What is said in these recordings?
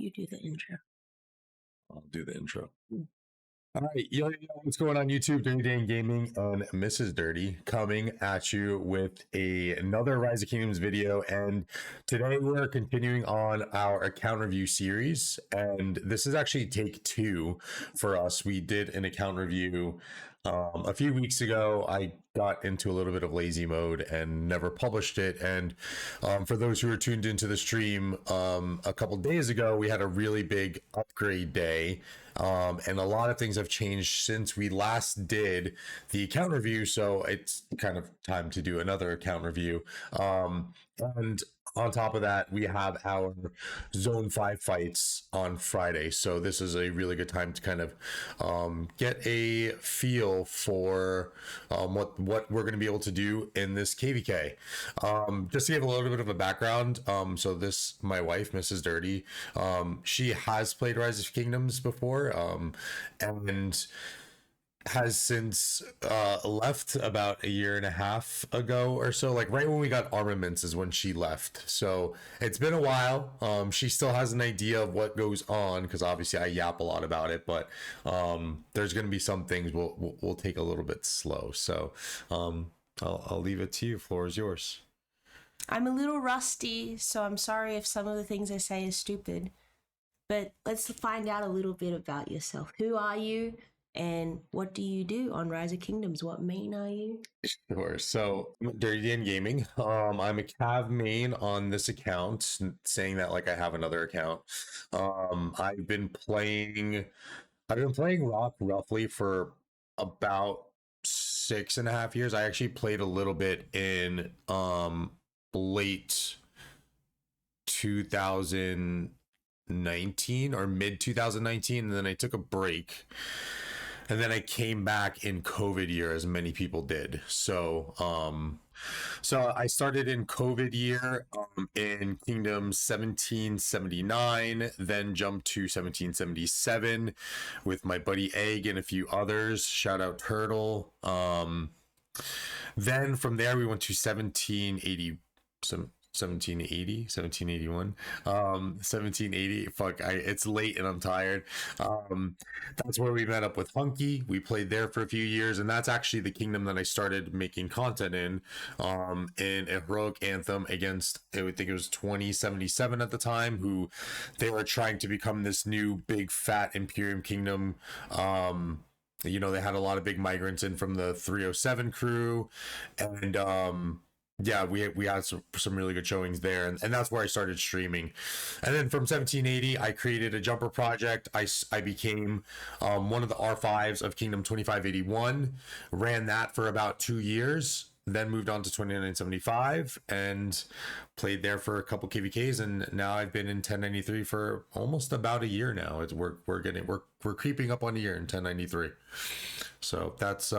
You do the intro. I'll do the intro. All right, yo, what's going on YouTube? Dirty Dan Gaming and Mrs. Dirty coming at you with another Rise of Kingdoms video, and today we're continuing on our account review series, and this is actually take 2 for us. We did an account review a few weeks ago. I got into a little bit of lazy mode and never published it, and for those who are tuned into the stream, a couple days ago we had a really big upgrade day. And a lot of things have changed since we last did the account review, so it's kind of time to do another account review. And on top of that, we have our Zone 5 fights on Friday, so this is a really good time to kind of get a feel for what we're going to be able to do in this KvK. Just to give a little bit of a background, so this, my wife, Mrs. Dirty, she has played Rise of Kingdoms before, and has since left about a year and a half ago or so. Like right when we got armaments is when she left, so it's been a while. She still has an idea of what goes on, because obviously I yap a lot about it, but there's going to be some things we'll take a little bit slow. So I'll leave it to you. Floor is yours. I'm a little rusty, so I'm sorry if some of the things I say is stupid. But let's find out a little bit about yourself. Who are you? And what do you do on Rise of Kingdoms? What main are you? Sure. So I'm Dirty Dan Gaming. I'm a Cav main on this account, saying that like I have another account. I've been playing Rock roughly for about 6.5 years. I actually played a little bit in late 2019 or mid 2019, and then I took a break. And then I came back in COVID year, as many people did. So I started in COVID year in Kingdom 1779, then jumped to 1777 with my buddy Egg and a few others. Shout out Turtle. Then from there we went to 1781, 1780. It's late and I'm tired. That's where we met up with Hunky. We played there for a few years, and that's actually the kingdom that I started making content in a heroic anthem against, I think it was 2077 at the time, who they were trying to become this new big fat Imperium kingdom. They had a lot of big migrants in from the 307 crew, and yeah, we had some really good showings there, and that's where I started streaming. And then from 1780, I created a jumper project. I became one of the R5s of Kingdom 2581, ran that for about 2 years, then moved on to 2975 and played there for a couple KvKs, and now I've been in 1093 for almost about a year now. We're creeping up on a year in 1093. So that's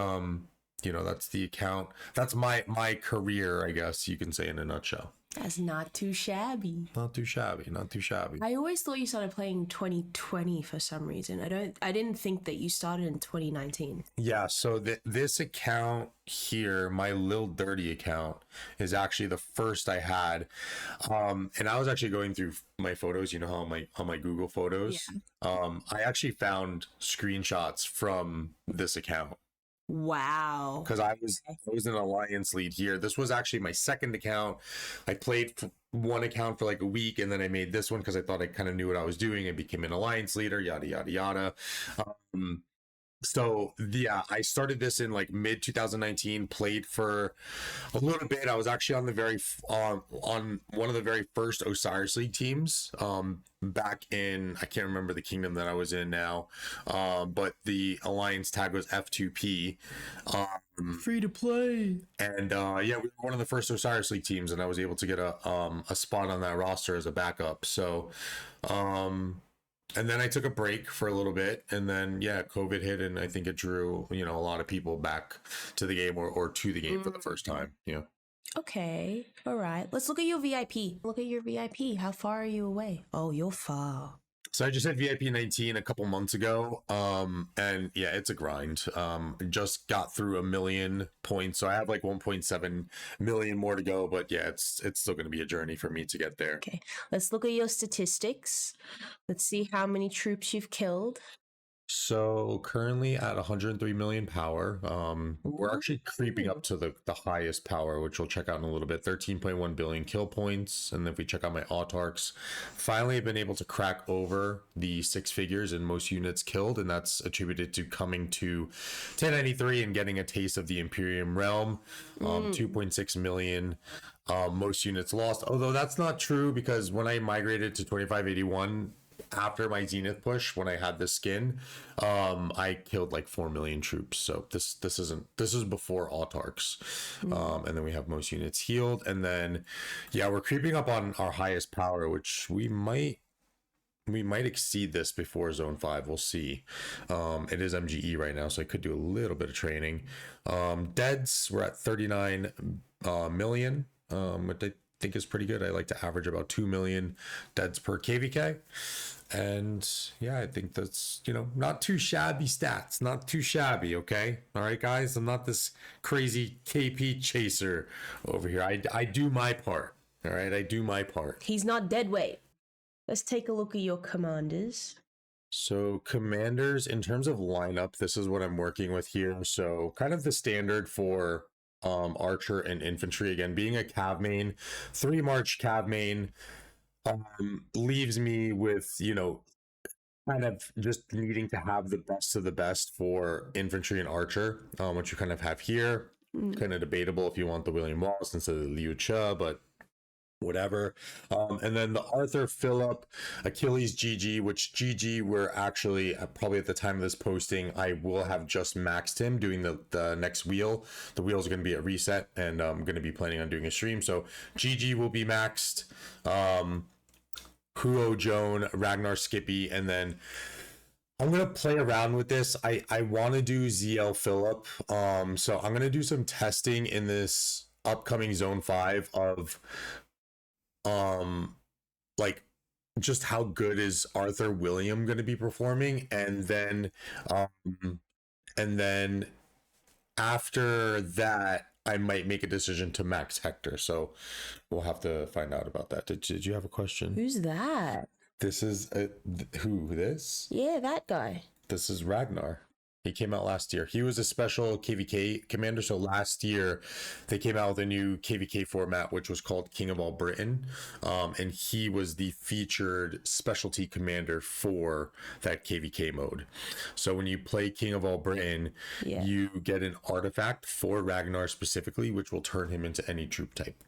that's the account. That's my career, I guess you can say, in a nutshell. That's not too shabby. Not too shabby. I always thought you started playing 2020 for some reason. I didn't think that you started in 2019. Yeah, so this account here, my Lil Dirty account, is actually the first I had. And I was actually going through my photos, how on my Google Photos. Yeah. I actually found screenshots from this account. Wow. Because I was an alliance lead here. This was actually my second account. I played one account for like a week, and then I made this one because I thought I kind of knew what I was doing. I became an alliance leader, yada yada yada. So yeah, I started this in like mid 2019, played for a little bit. I was actually on the on one of the very first Osiris League teams back in, I can't remember the kingdom that I was in now, but the alliance tag was F2P. Free to play. And yeah, we were one of the first Osiris League teams, and I was able to get a spot on that roster as a backup. So and then I took a break for a little bit, and then yeah, COVID hit, and I think it drew a lot of people back to the game or to the game for the first time. Yeah. Okay. All right. Let's look at your VIP. How far are you away? Oh, you're far. So I just had VIP 19 a couple months ago. And yeah, it's a grind. Just got through 1,000,000 points. So I have like 1.7 million more to go, but yeah, it's still gonna be a journey for me to get there. Okay, let's look at your statistics. Let's see how many troops you've killed. So currently at 103 million power. We're actually creeping up to the highest power, which we'll check out in a little bit. 13.1 billion kill points. And if we check out my autarchs, finally I've been able to crack over the 6 figures in most units killed, and that's attributed to coming to 1093 and getting a taste of the Imperium realm. 2.6 million. Most units lost, although that's not true, because when I migrated to 2581 after my Zenith push, when I had the skin, I killed like 4 million troops. So this is before autarchs. And then we have most units healed, and then yeah, we're creeping up on our highest power, which we might exceed this before zone 5. We'll see. It is MGE right now, so I could do a little bit of training. Deads, we're at 39 million, which I think is pretty good. I like to average about 2 million deads per KvK. And yeah, I think that's, not too shabby stats, not too shabby. Okay. All right, guys, I'm not this crazy KP chaser over here. I do my part. All right. I do my part. He's not dead weight. Let's take a look at your commanders. So commanders, in terms of lineup, this is what I'm working with here. So kind of the standard for archer and infantry. Again, being a cav main, 3 March cav main, leaves me with, kind of just needing to have the best of the best for infantry and archer, which you kind of have here. Kind of debatable if you want the William Wallace instead of the Liu Cha, but whatever. And then the Arthur Phillip, Achilles GG, which GG we're actually probably at the time of this posting, I will have just maxed him doing the next wheel. The wheels are going to be at reset, and I'm going to be planning on doing a stream. So GG will be maxed. Huo Joan, Ragnar Skippy, and then I'm gonna play around with this. I want to do ZL Phillip. So I'm gonna do some testing in this upcoming Zone 5 of like just how good is Arthur William going to be performing, and then after that I might make a decision to max Hector. So we'll have to find out about that. Did you have a question? Who's that? This is who this? Yeah, that guy. This is Ragnar. He came out last year. He was a special KvK commander. So last year they came out with a new KvK format, which was called King of All Britain. And he was the featured specialty commander for that KvK mode. So when you play King of All Britain, you get an artifact for Ragnar specifically, which will turn him into any troop type.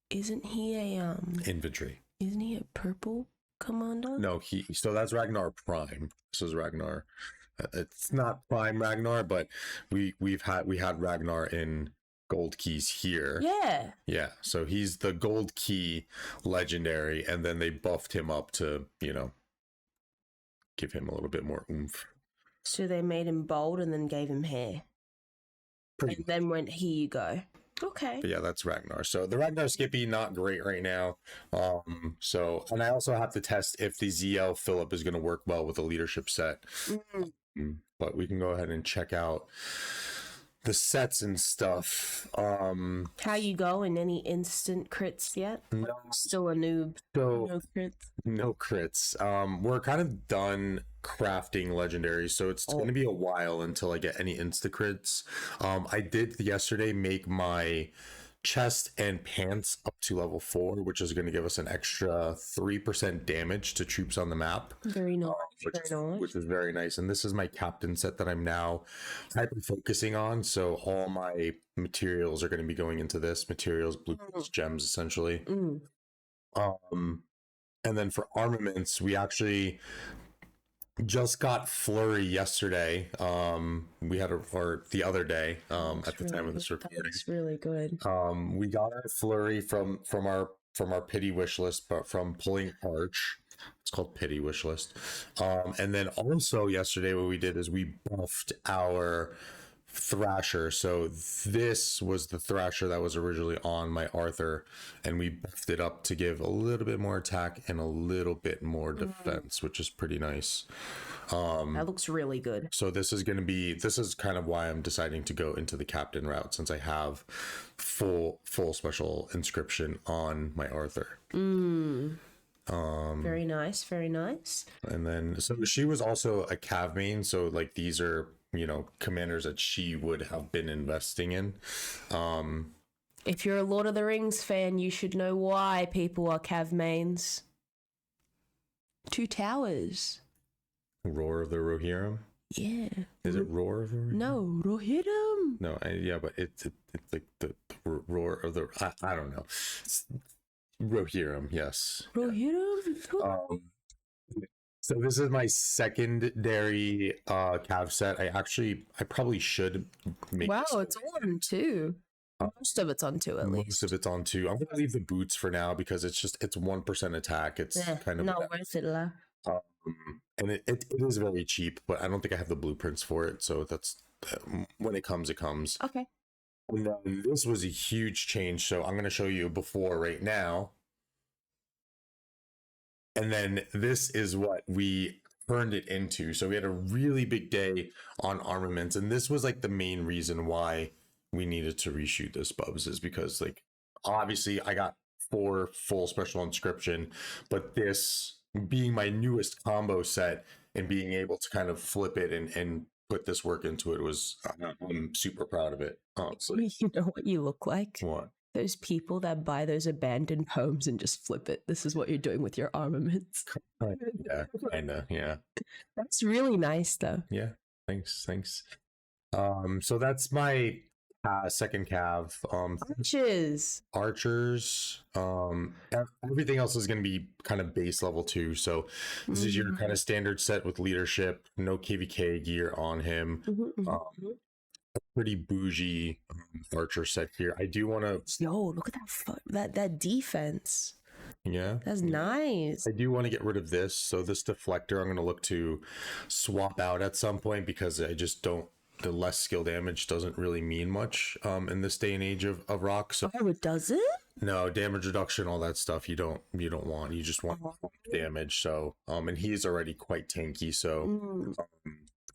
Isn't he a infantry? Isn't he a purple commander? No, so that's Ragnar Prime. This is Ragnar. It's not Prime Ragnar, but we had Ragnar in Gold Keys here. Yeah. So he's the Gold Key legendary, and then they buffed him up to, give him a little bit more oomph. So they made him bold and then gave him hair. Then went, here you go. Okay. But yeah, that's Ragnar. So the Ragnar Skippy, not great right now. And I also have to test if the ZL Phillip is going to work well with the leadership set. But we can go ahead and check out the sets and stuff. How you going? Any instant crits yet? No, still a noob. No crits. No crits. We're kind of done crafting legendaries, so it's going to be a while until I get any insta crits. I did yesterday make my chest and pants up to level 4, which is going to give us an extra 3% damage to troops on the map. Very nice. Which is very nice. And this is my captain set that I'm now hyper focusing on. So all my materials are going to be going into this. Materials, blueprints, gems, essentially. And then for armaments, we actually just got Flurry yesterday. We had or the other day, at the time of this recording. That's really good. We got our Flurry from our pity wish list, but from pulling Arch. It's called pity wish list. And then also yesterday what we did is we buffed our Thrasher. So this was the Thrasher that was originally on my Arthur, and we buffed it up to give a little bit more attack and a little bit more defense, which is pretty nice. That looks really good. So this is kind of why I'm deciding to go into the captain route, since I have full special inscription on my Arthur. Very nice, very nice. And then so she was also a Cav main, so like these are, you know, commanders that she would have been investing in. If you're a Lord of the Rings fan, you should know why people are Cav mains. 2 towers. Roar of the Rohirrim. Yeah. Is it Roar of the Rohirrim? No, Rohirrim. No, yeah, but it's like the Roar of the I don't know. It's Rohirrim, yes. Rohirrim. So this is my secondary Cav set. I probably should make. Wow, it's all on 2. Most of it's on 2 at least. Most of it's on 2. I'm gonna leave the boots for now because it's 1% attack. It's kind of not worth it, la. And it is very cheap, but I don't think I have the blueprints for it. So that's when it comes, it comes. Okay. And then this was a huge change. So I'm going to show you before right now. And then this is what we turned it into. So we had a really big day on armaments. And this was like the main reason why we needed to reshoot this, Bubs, is because like, obviously I got 4 full special inscription, but this being my newest combo set and being able to kind of flip it and put this work into it was, I'm super proud of it, honestly. You know what you look like? What? Those people that buy those abandoned homes and just flip it. This is what you're doing with your armaments. Yeah, kinda, yeah. That's really nice though. Yeah, thanks. So that's my second Cav. Archers. Everything else is going to be kind of base level 2. So this is your kind of standard set with leadership. No KvK gear on him. A pretty bougie archer set here. I do want to. Yo, look at that defense. Yeah, that's nice. I do want to get rid of this. So this deflector, I'm going to look to swap out at some point because I just don't. The less skill damage doesn't really mean much in this day and age of rock. So it doesn't? No, damage reduction, all that stuff you don't want. You just want damage. So and he's already quite tanky. So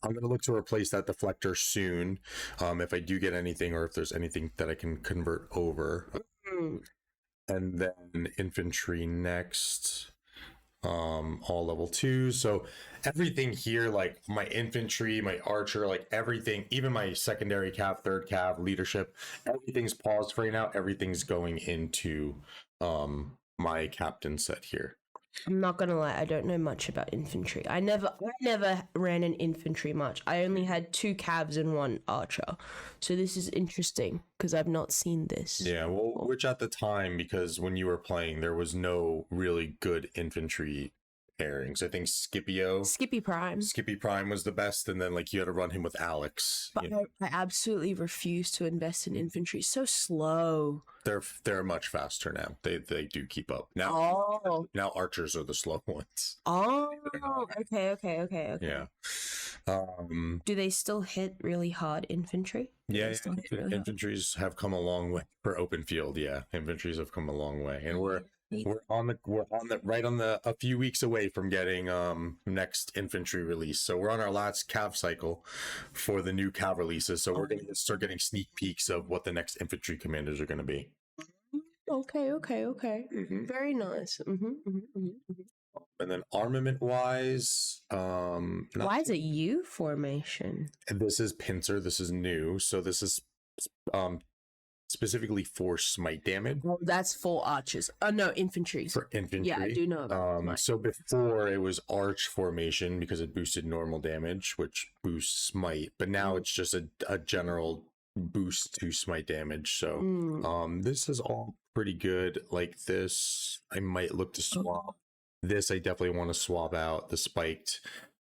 I'm gonna look to replace that deflector soon. If I do get anything, or if there's anything that I can convert over. And then infantry next. All level 2. So everything here, like my infantry, my archer, like everything, even my secondary cav, third cav, leadership, everything's paused for right now. Everything's going into my captain set here. I'm not gonna lie, I don't know much about infantry. I never ran an infantry much. I only had 2 cavs and 1 archer. So this is interesting because I've not seen this. Yeah, well, which at the time, because when you were playing, there was no really good infantry pairings. I think Skippy Prime was the best, and then like you had to run him with Alex. But I absolutely refuse to invest in infantry. It's so slow. They're much faster now. They do keep up now. Now archers are the slow ones. Okay. Yeah. Do they still hit really hard infantry? Yeah, infantries have come a long way for open field. Yeah, infantries have come a long way, and we're a few weeks away from getting next infantry release. So we're on our last cav cycle for the new cav releases. So we're going to start getting sneak peeks of what the next infantry commanders are going to be. Okay. Very nice. And then armament wise, why is it U formation? This is pincer. This is new. So this is specifically for smite damage. Well, that's for archers. No, infantry. For infantry. Yeah, I do know about so before it was arch formation because it boosted normal damage, which boosts smite. But now it's just a general boost to smite damage. So this is all pretty good. Like this, I might look to swap. This I definitely want to swap out the spiked.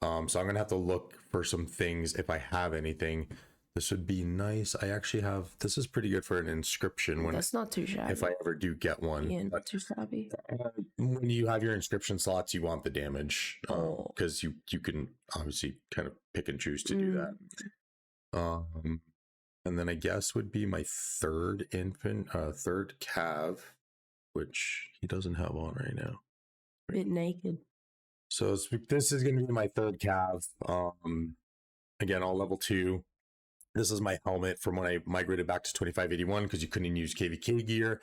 So I'm gonna have to look for some things if I have anything. This would be nice. I actually have, this is pretty good for an inscription. That's not too shabby. If I ever do get one. Yeah, not too shabby. When you have your inscription slots, you want the damage because you can obviously kind of pick and choose to do that. And then I guess would be my third cav, which he doesn't have on right now. Bit naked. So this is going to be my third cav. Again, all level 2. This is my helmet from when I migrated back to 2581 because you couldn't use KvK gear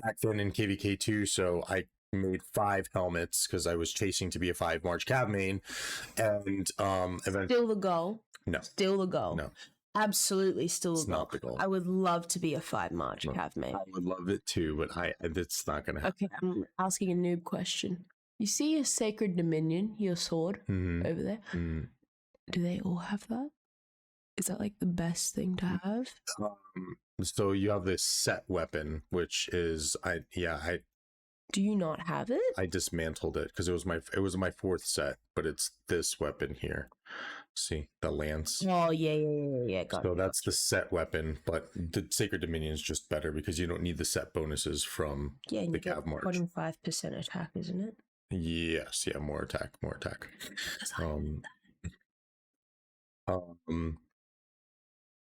back then in KvK 2. So I made 5 helmets because I was chasing to be a 5 March cav main. And eventually, Still the goal. No. Still the goal. No. Absolutely still It's the not the goal. I would love to be a 5 March cav main. I would love it too, but it's not going to happen. Okay, I'm asking a noob question. You see your Sacred Dominion, your sword over there? Do they all have that? Is that like the best thing to have? So you have this set weapon, which is Do you not have it? I dismantled it because it was my 4th set, but it's this weapon here. See the lance. Oh yeah. Got so it, that's the set weapon, but the Sacred Dominion is just better because you don't need the set bonuses from and the you get Cav March. 25% attack, isn't it? Yes, yeah, more attack.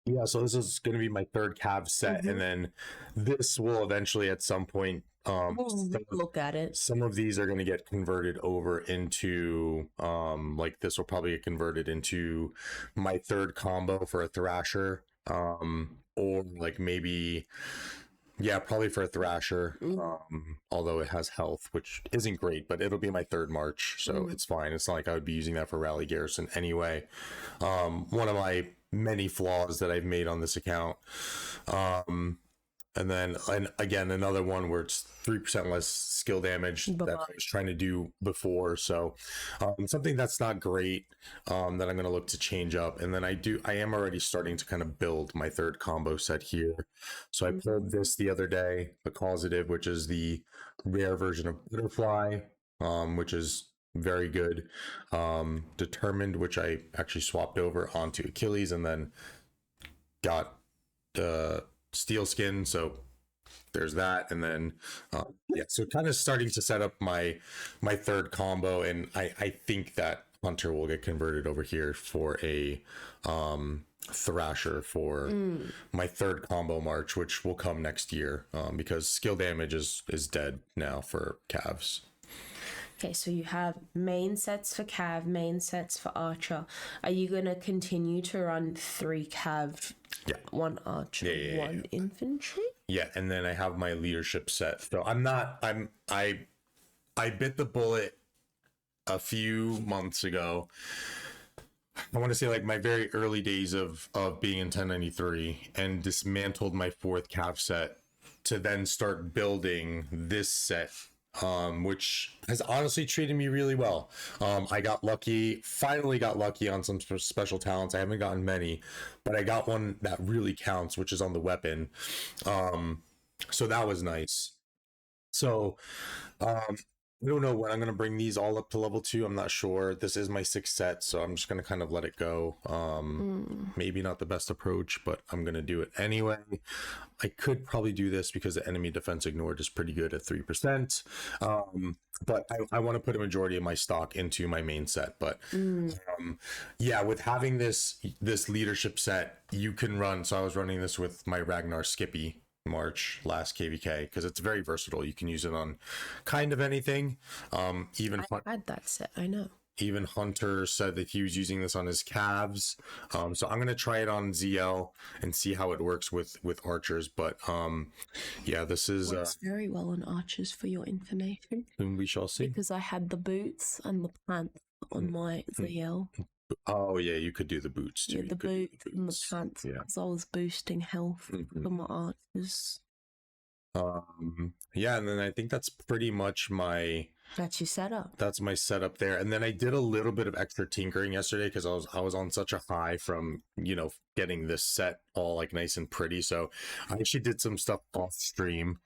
Yeah, so this is going to be my 3rd cav set, and then this will eventually at some point we'll look at it. Some of these are going to get converted over into like this will probably get converted into my 3rd combo for a Thrasher, or like maybe probably for a Thrasher, although it has health, which isn't great, but it'll be my 3rd March, so it's fine. It's not like I would be using that for Rally Garrison anyway. One of my many flaws that I've made on this account. And then, again, another one where it's 3% less skill damage that I was trying to do before. So something that's not great that I'm going to look to change up. And then I am already starting to kind of build my 3rd combo set here. So I pulled this the other day, the Causative, which is the rare version of Butterfly, which is very good. Determined, which I actually swapped over onto Achilles, and then got Steel Skin, so there's that. And then so kind of starting to set up my 3rd combo, and I think that Hunter will get converted over here for a Thrasher for my 3rd combo March, which will come next year, because skill damage is dead now for Cavs. Okay, so you have main sets for Cav, main sets for Archer. Are you going to continue to run 3 Cav, 1 Archer, 1 Infantry? Yeah, and then I have my leadership set. So I bit the bullet a few months ago. I want to say like my very early days of being in 1093, and dismantled my 4th Cav set to then start building this set, which has honestly treated me really well. I finally got lucky on some special talents. I haven't gotten many, but I got one that really counts, which is on the weapon. So that was nice. So I don't know when I'm going to bring these all up to level 2. I'm not sure. This is my 6th set, so I'm just going to kind of let it go. Maybe not the best approach, but I'm going to do it anyway. I could probably do this because the enemy defense ignored is pretty good at 3%. But I want to put a majority of my stock into my main set. But with having this leadership set, you can run. So I was running this with my Ragnar Skippy March last KvK because it's very versatile. You can use it on kind of anything. I had that set, I know. Even Hunter said that he was using this on his calves. So I'm going to try it on ZL and see how it works with archers. But this is works very well on archers, for your information. Whom we shall see. Because I had the boots and the pants on my ZL. Oh yeah, you could do the boots too. Yeah, the boots and the pants. Yeah, because I was boosting health for my archers. And then I think that's pretty much that's your setup. That's my setup there. And then I did a little bit of extra tinkering yesterday because I was on such a high from getting this set all like nice and pretty. So I actually did some stuff off stream.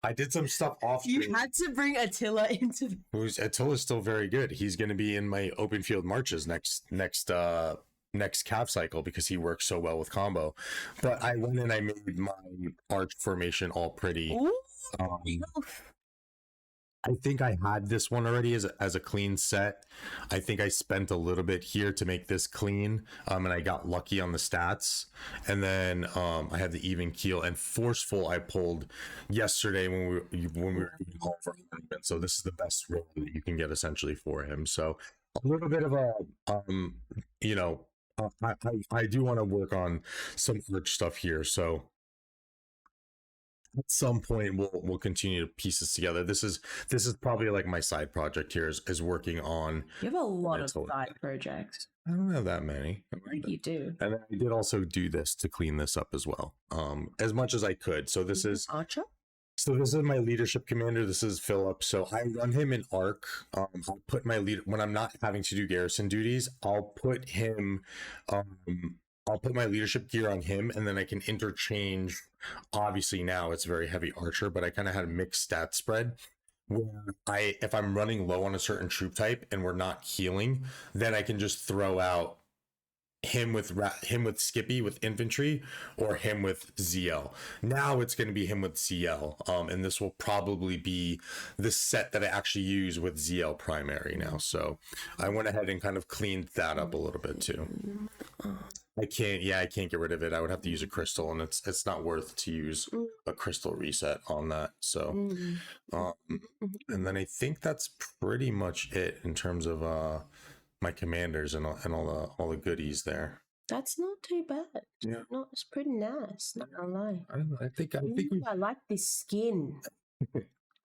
You had to bring Attila into Attila's still very good. He's going to be in my open field marches next Cav cycle because he works so well with combo. But I went and I made my arch formation all pretty. I think I had this one already as a clean set. I think I spent a little bit here to make this clean, and I got lucky on the stats. And then I had the even keel and forceful. I pulled yesterday when we were doing all of our movement. So this is the best roll that you can get essentially for him. So a little bit of a you know, I do want to work on some arch stuff here. So at some point we'll continue to piece this together. This is probably like my side project here is working on. You have a lot of side projects. I don't have that many. I think you do. And then I did also do this to clean this up as well, as much as I could. So this is Archer. So this is my leadership commander. This is Philip. So I run him in arc. I'll put my leader when I'm not having to do garrison duties. I'll put him. I'll put my leadership gear on him, and then I can interchange. Obviously now it's very heavy archer, but I kind of had a mixed stat spread where if I'm running low on a certain troop type and we're not healing, then I can just throw out him with Skippy with infantry or him with ZL. Now it's going to be him with ZL, and this will probably be the set that I actually use with ZL primary now. So I went ahead and kind of cleaned that up a little bit too. I can't get rid of it. I would have to use a crystal, and it's not worth to use a crystal reset on that. So and then I think that's pretty much it in terms of my commanders and all the goodies there. That's not too bad. Yeah, no, it's pretty nice. Not gonna lie. I don't know. I think I like this skin.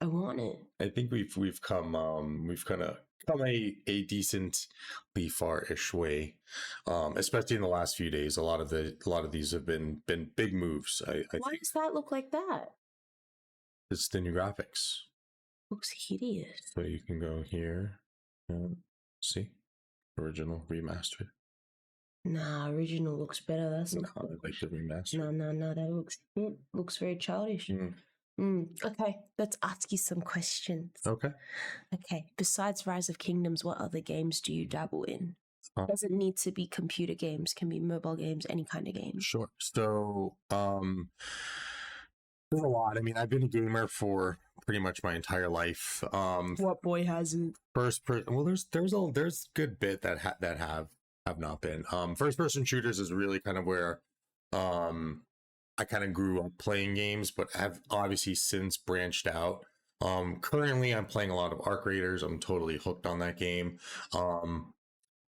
I want it. I think we've come kind of come a decently far-ish way, especially in the last few days. A lot of these have been big moves. I Why think does that look like that? it's the new graphics. Looks hideous. So you can go here, see, original remastered. Nah, original looks better. That's not. I like the remastered. No. That looks very childish. Okay, let's ask you some questions. Okay. Besides Rise of Kingdoms, what other games do you dabble in? Doesn't need to be computer games, can be mobile games, any kind of game. Sure. So there's a lot. I mean, I've been a gamer for pretty much my entire life. What boy hasn't? Well, there's good bit that have not been. First person shooters is really kind of where I kind of grew up playing games, but have obviously since branched out. Currently I'm playing a lot of Arc Raiders. I'm totally hooked on that game.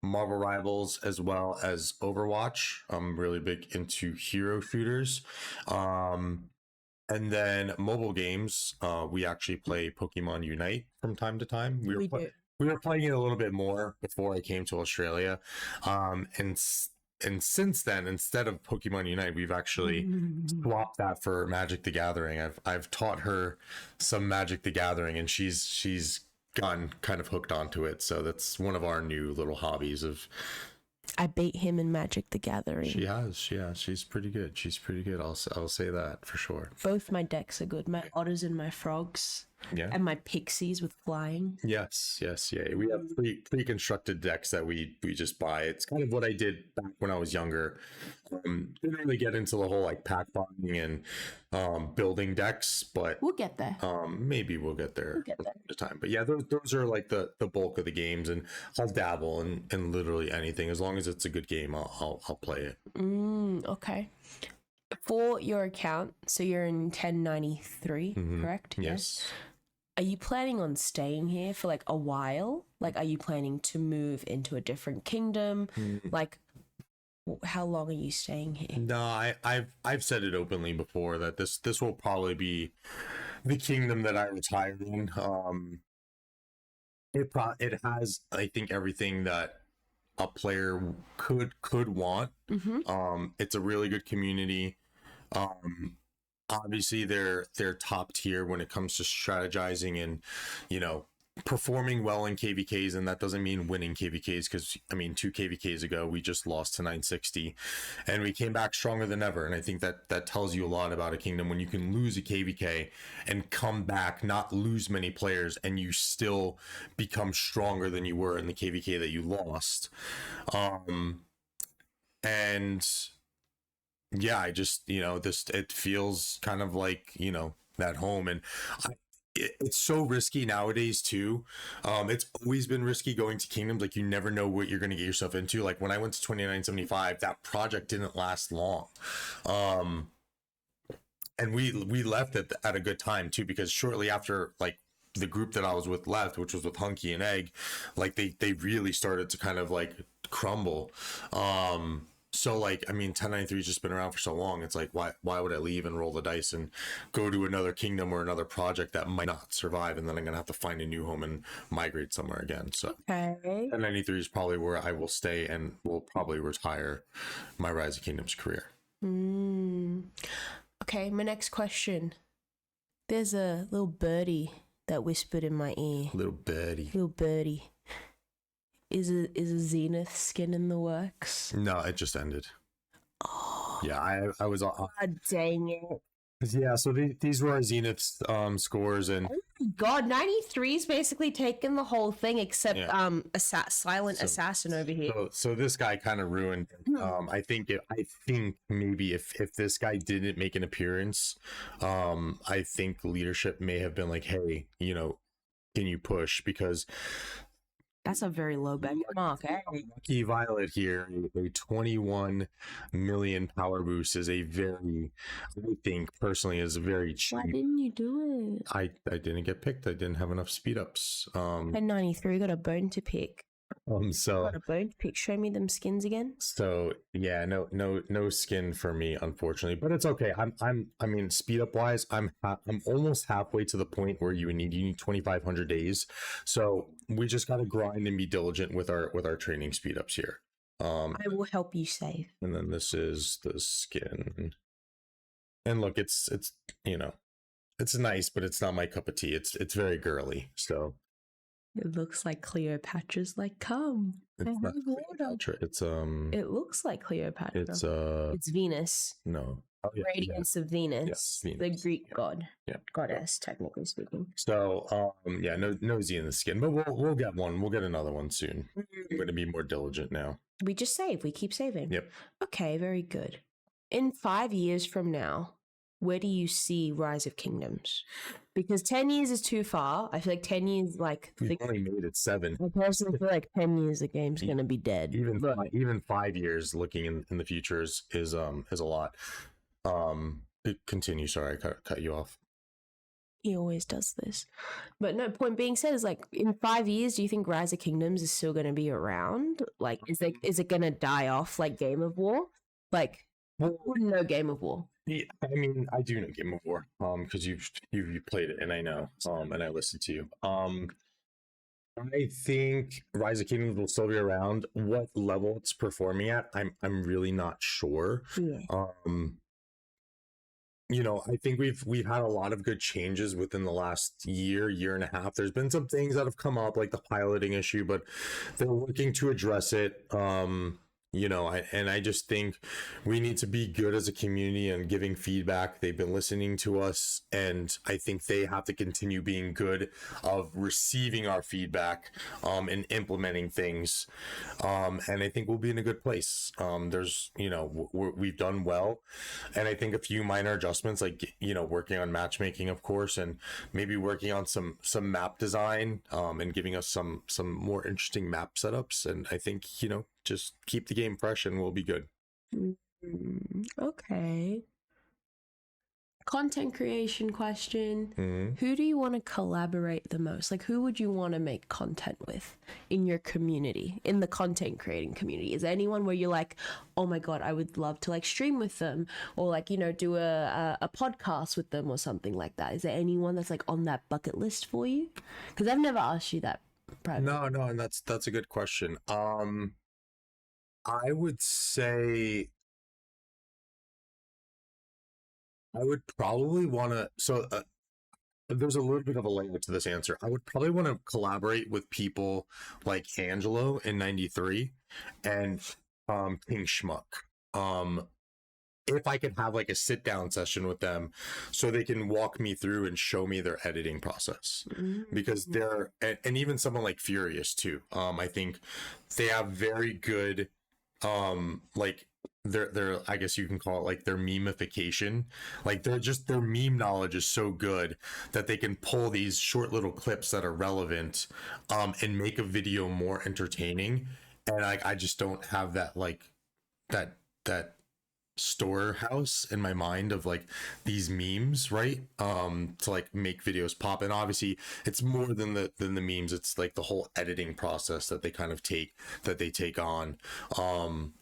Marvel Rivals as well as Overwatch. I'm really big into hero shooters. And then mobile games, we actually play Pokemon Unite from time to time. We were playing it a little bit more before I came to Australia. And since then, instead of Pokemon Unite, we've actually swapped that for Magic the Gathering. I've taught her some Magic the Gathering, and she's gotten kind of hooked onto it. So that's one of our new little hobbies. I beat him in Magic the Gathering. She has, yeah. She's pretty good. I'll say that for sure. Both my decks are good. My otters and my frogs. Yeah. And my pixies with flying. Yes, yeah. We have pre-constructed decks that we just buy. It's kind of what I did back when I was younger. Didn't really get into the whole like pack buying and building decks, but we'll get there. Maybe we'll get there the time. But yeah, those are like the bulk of the games, and I'll dabble in literally anything as long as it's a good game. I'll play it. Okay. For your account, so you're in 1093, correct? Yes. Are you planning on staying here for like a while? Like, are you planning to move into a different kingdom? Like, how long are you staying here? No, I've said it openly before that this will probably be the kingdom that I retire in. It has, I think, everything that a player could want. It's a really good community. Obviously they're top tier when it comes to strategizing and, performing well in KvKs, and that doesn't mean winning KvKs, because I mean 2 KvKs ago we just lost to 960 and we came back stronger than ever. And I think that tells you a lot about a kingdom when you can lose a KvK and come back, not lose many players, and you still become stronger than you were in the KvK that you lost. And yeah, I just, it feels kind of like, that home. And it's so risky nowadays too. It's always been risky going to kingdoms. Like you never know what you're going to get yourself into. Like when I went to 2975, that project didn't last long. And we left at a good time too, because shortly after, like, the group that I was with left, which was with Hunky and Egg, like they really started to kind of like crumble. So like, I mean, 1093 has just been around for so long. It's like, why would I leave and roll the dice and go to another kingdom or another project that might not survive, and then I'm gonna have to find a new home and migrate somewhere again. So Okay. 1093 is probably where I will stay and will probably retire my Rise of Kingdoms career. Okay, my next question. There's a little birdie that whispered in my ear. Little birdie. Little birdie. Is a Zenith skin in the works? No, it just ended. Oh, Yeah, I was on. God dang it. Yeah, so these were our Zenith scores, and Oh my God, 93's basically taken the whole thing except Silent Assassin over here. so this guy kind of ruined. I think maybe if this guy didn't make an appearance, I think leadership may have been like, hey, can you push, because That's a very low benchmark, eh? Lucky Violet here, a 21 million power boost is a very, I think personally, is a very cheap. Why didn't you do it? I didn't get picked. I didn't have enough speed ups. At 93, got a bone to pick. So Got a bone to pick. Show me them skins again. So yeah, no skin for me, unfortunately, but it's okay. I mean, speed up wise, I'm almost halfway to the point where you need 2,500 days. So we just got to grind and be diligent with our training speed ups here. I will help you save. And then this is the skin, and look, it's it's nice, but it's not my cup of tea. It's very girly, so. It looks like Cleopatra's like, come. It's not Cleopatra. It's It looks like Cleopatra. It's Venus. No. Oh, yeah, Radiance of Venus. Yes, Venus. The Greek god. Yeah. Goddess, technically speaking. So yeah, no Z in the skin, but we'll get one. We'll get another one soon. I'm gonna be more diligent now. We just save. We keep saving. Yep. Okay, very good. In 5 years from now, where do you see Rise of Kingdoms? Because 10 years is too far. I feel like 10 years, like... We've only made it 7. I personally feel like 10 years the game's going to be dead. Even 5 years looking in the future is a lot. Continue. Sorry, I cut you off. He always does this. But no, point being said is, like, in 5 years, do you think Rise of Kingdoms is still going to be around? Like, is it going to die off like Game of War? Like, who wouldn't know Game of War? Yeah, I mean, I do know Game of War, because you've played it, and I know, and I listened to you. I think Rise of Kingdoms will still be around. What level it's performing at, I'm really not sure. Yeah. I think we've had a lot of good changes within the last year and a half. There's been some things that have come up, like the piloting issue, but they're working to address it. I just think we need to be good as a community and giving feedback. They've been listening to us, and I think they have to continue being good of receiving our feedback, and implementing things. And I think we'll be in a good place. We've done well, and I think a few minor adjustments, like, working on matchmaking, of course, and maybe working on some map design, and giving us some more interesting map setups. And I think, just keep the game fresh and we'll be good. Okay. Content creation question. Mm-hmm. Who do you want to collaborate the most? Like, who would you want to make content with in your community, in the content creating community? Is there anyone where you're like, oh my God, I would love to like stream with them, or like, do a podcast with them or something like that? Is there anyone that's like on that bucket list for you? Because I've never asked you that privately. No, and that's a good question. I would say I would probably want to. There's a little bit of a layer to this answer. I would probably want to collaborate with people like Angelo in 93 and King Schmuck. If I could have like a sit down session with them so they can walk me through and show me their editing process, because and even someone like Furious too. I think they have very good like their I guess you can call it like their memification. Like their meme knowledge is so good that they can pull these short little clips that are relevant and make a video more entertaining. And I just don't have that like that storehouse in my mind of like these memes, right? To like make videos pop. And obviously it's more than the memes, it's like the whole editing process that they kind of take on,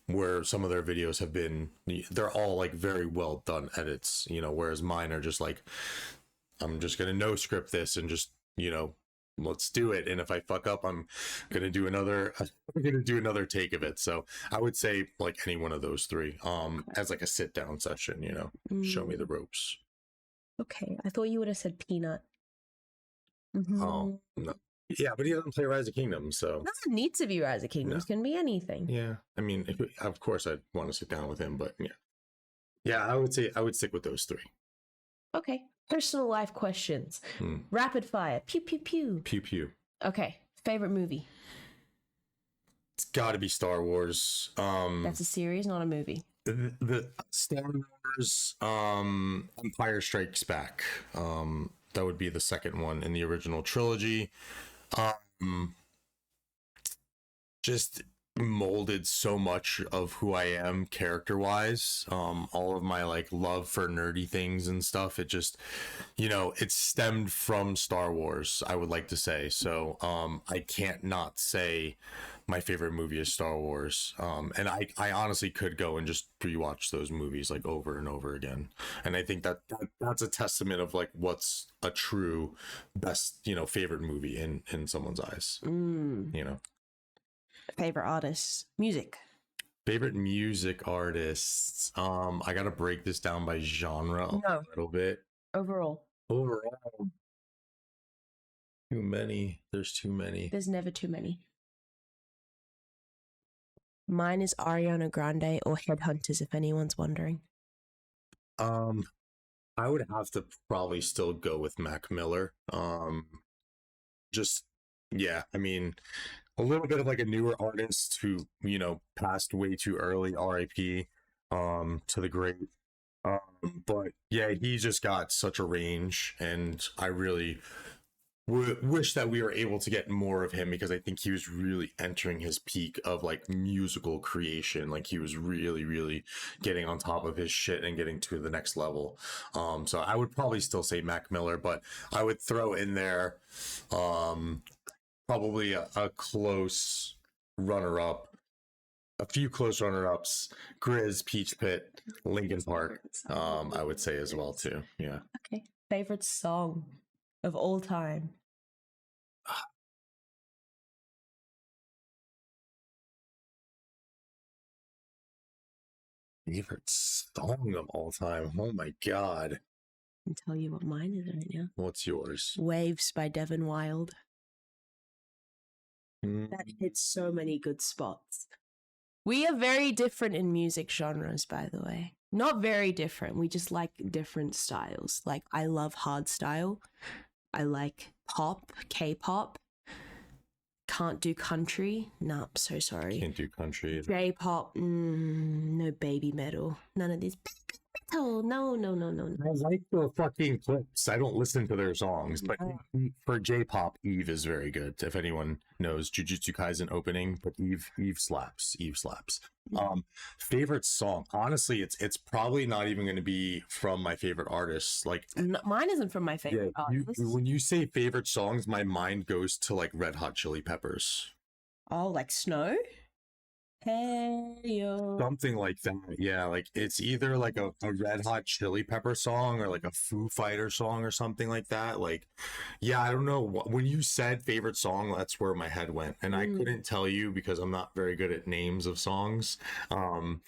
where some of their videos have been, they're all like very well done edits, you know, whereas mine are just like, I'm just gonna no script this and just, you know, let's do it. And if I fuck up, I'm gonna do another take of it. So I would say like any one of those three, as like a sit down session, you know, show me the ropes. Okay, I thought you would have said Peanut. Oh no. Yeah, but he doesn't play Rise of Kingdoms, so It doesn't need to be Rise of Kingdoms. Can be anything. yeah. I mean, of course I'd want to sit down with him, but yeah, I would stick with those three. Okay. Personal life questions. Rapid fire. Pew pew pew. Pew pew. Okay. Favorite movie? It's got to be Star Wars. That's a series, not a movie. The Star Wars Empire Strikes Back. That would be the second one in the original trilogy. Just molded so much of who I am character wise. All of my like love for nerdy things and stuff, it just, you know, it stemmed from Star Wars, I would like to say. So I can't not say my favorite movie is Star Wars. And I honestly could go and just rewatch those movies like over and over again. And I think that's a testament of like what's a true best, you know, favorite movie in someone's eyes. You know. Favorite artists? Music. Favorite music artists. I gotta break this down by genre a little bit. Overall. Too many. There's too many. There's never too many. Mine is Ariana Grande or Headhunters, if anyone's wondering. I would have to probably still go with Mac Miller. Just yeah, I mean, a little bit of like a newer artist who, you know, passed way too early, RIP, to the great. But yeah, he just got such a range, and I really wish that we were able to get more of him, because I think he was really entering his peak of like musical creation. Like he was really getting on top of his shit and getting to the next level. So I would probably still say Mac Miller, but I would throw in there probably a close runner-up, a few close runner-ups: Grizz, Peach Pit, Linkin Park, I would say as well too. Yeah. Okay. Favorite song of all time? Favorite song of all time? Oh my god. I can tell you what mine is right now. What's yours? Waves by Devin Wild. That hits so many good spots. We are very different in music genres, by the way. Not very different. We just like different styles. Like, I love hardstyle. I like pop, K-pop. Can't do country. No, I'm so sorry. Can't do country. J-pop. No baby metal. None of these. Oh, no. I like the fucking clips. I don't listen to their songs, but for J-pop, Eve is very good. If anyone knows Jujutsu Kaisen opening, but Eve slaps. Favorite song? Honestly, it's probably not even going to be from my favorite artists. Like mine isn't from my favorite artists. When you say favorite songs, my mind goes to like Red Hot Chili Peppers. Oh, like Snow? Hey yo. Something like that. Yeah, like it's either like a Red Hot Chili Pepper song or like a Foo Fighter song or something like that. Like, yeah, I don't know. When you said favorite song, that's where my head went. And I couldn't tell you because I'm not very good at names of songs or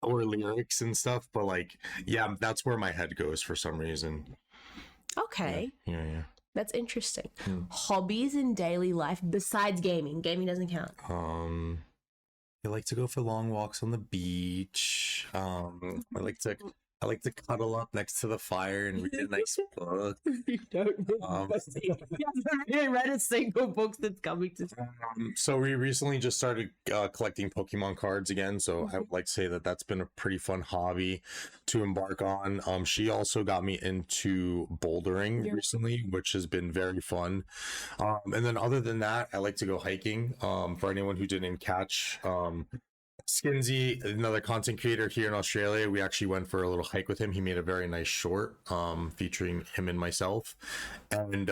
lyrics and stuff. But like, yeah, that's where my head goes for some reason. Okay. Yeah. That's interesting. Hobbies in daily life besides gaming. Gaming doesn't count. I like to go for long walks on the beach. I like to I like to cuddle up next to the fire and read a nice book. You don't you haven't read a single book that's coming to. So we recently just started collecting Pokemon cards again. So I would like to say that that's been a pretty fun hobby to embark on. She also got me into bouldering recently, which has been very fun. And then other than that, I like to go hiking. For anyone who didn't catch, Skinsy, another content creator here in Australia, we actually went for a little hike with him. He made a very nice short featuring him and myself, and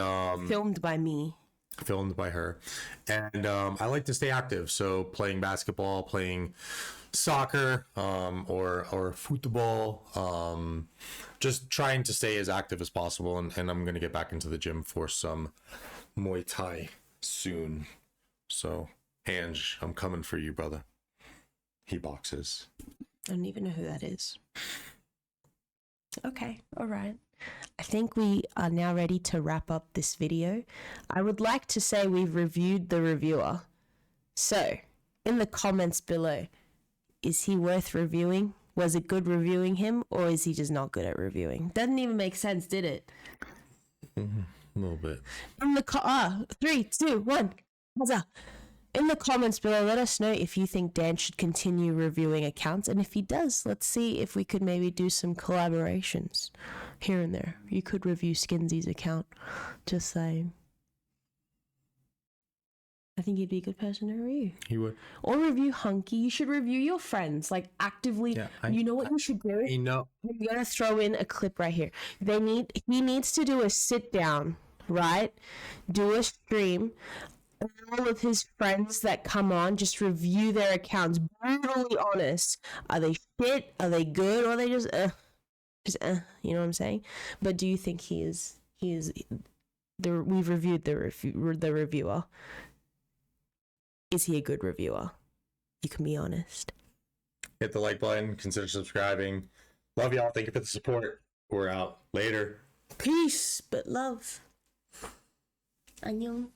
Filmed by me. filmed by her. And I like to stay active, so playing basketball, playing soccer, or football, just trying to stay as active as possible. And I'm gonna get back into the gym for some Muay Thai soon. So Ange, I'm coming for you, brother. He boxes. I don't even know who that is. Okay, all right. I think we are now ready to wrap up this video. I would like to say we've reviewed the reviewer. So, in the comments below, is he worth reviewing? Was it good reviewing him, or is he just not good at reviewing? Doesn't even make sense, did it? A little bit. In the 3, 2, 1. Huzzah. In the comments below, let us know if you think Dan should continue reviewing accounts, and if he does, let's see if we could maybe do some collaborations here and there. You could review Skinsy's account, just saying. I think he'd be a good person to review. He would. Or review Hunky. You should review your friends, like actively. Yeah, You know what you should do? You know, I'm gonna throw in a clip right here. He needs to do a sit down, right? Do a stream. All of his friends that come on, just review their accounts. Brutally honest. Are they shit? Are they good? Or are they just you know what I'm saying? But do you think he is we've reviewed the reviewer. Is he a good reviewer? You can be honest. hit the like button, consider subscribing. Love y'all. Thank you for the support. We're out. Later. Peace, but love. 안녕.